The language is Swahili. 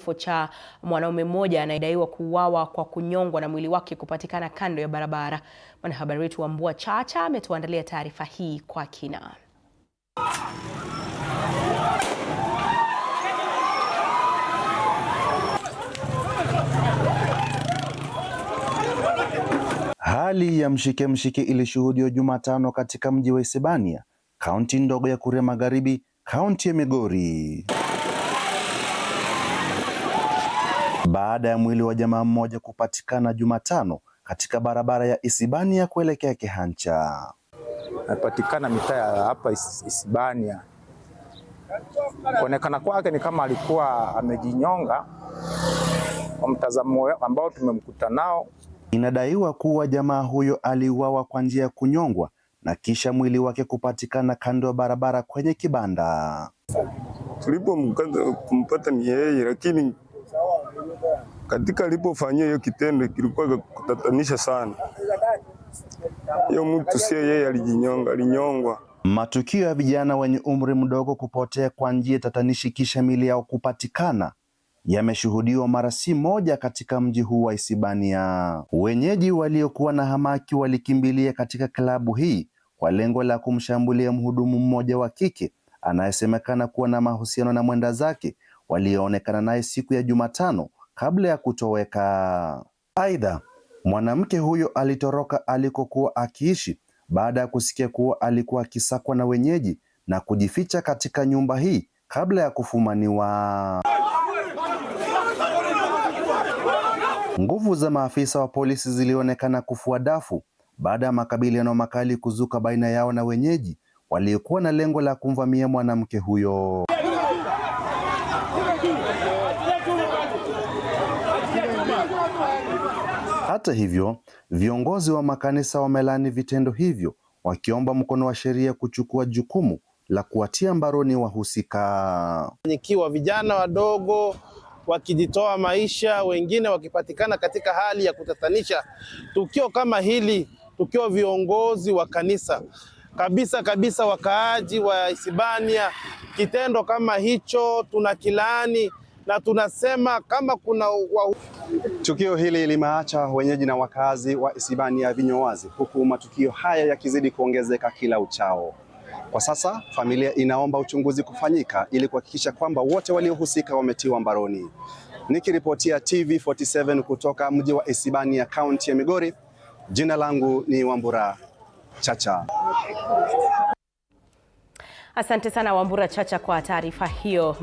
Kifo cha mwanaume mmoja anayedaiwa kuuawa kwa kunyongwa na mwili wake kupatikana kando ya barabara. Mwanahabari wetu Wambua Chacha ametuandalia taarifa hii kwa kina. Hali ya mshike ilishuhudiwa Jumatano katika mji wa Isebania, kaunti ndogo ya Kuria Magharibi, kaunti ya Migori, baada ya mwili wa jamaa mmoja kupatikana Jumatano katika barabara ya Isebania kuelekea Kehancha. Anapatikana mitaa ya hapa Isebania. Kuonekana kwake ni kama alikuwa amejinyonga, kwa mtazamo ambao tumemkuta nao. Inadaiwa kuwa jamaa huyo aliuawa kwa njia ya kunyongwa na kisha mwili wake kupatikana kando ya barabara kwenye kibanda. Tulipompata ni yeye, lakini katika alipofanyia hiyo kitendo kilikuwa kutatanisha sana. Hiyo mtu sio yeye, alijinyonga, alinyongwa. Matukio ya vijana wenye umri mdogo kupotea kwa njia tatanishi kisha miili yao kupatikana yameshuhudiwa mara si moja katika mji huu wa Isebania. Wenyeji waliokuwa na hamaki walikimbilia katika klabu hii kwa lengo la kumshambulia mhudumu mmoja wa kike anayesemekana kuwa na mahusiano na mwenda zake walioonekana naye siku ya Jumatano kabla ya kutoweka. Aidha, mwanamke huyo alitoroka alikokuwa akiishi baada ya kusikia kuwa alikuwa akisakwa na wenyeji na kujificha katika nyumba hii kabla ya kufumaniwa. Nguvu za maafisa wa polisi zilionekana kufua dafu baada ya makabiliano makali kuzuka baina yao na wenyeji waliokuwa na lengo la kumvamia mwanamke huyo. Hata hivyo, viongozi wa makanisa wamelani vitendo hivyo, wakiomba mkono wa sheria kuchukua jukumu la kuwatia mbaroni wahusika. Ikiwa vijana wadogo wakijitoa maisha, wengine wakipatikana katika hali ya kutatanisha, tukio kama hili, tukiwa viongozi wa kanisa kabisa, wakaaji wa Isebania, kitendo kama hicho tunakilaani na tunasema kama kuna tukio hili limeacha wenyeji na wakazi wa Isebania vinywa wazi, huku matukio haya yakizidi kuongezeka kila uchao. Kwa sasa familia inaomba uchunguzi kufanyika ili kuhakikisha kwamba wote waliohusika wametiwa mbaroni. Nikiripotia TV47 kutoka mji wa Isebania, kaunti ya Migori, jina langu ni Wambura Chacha. Asante sana Wambura Chacha kwa taarifa hiyo.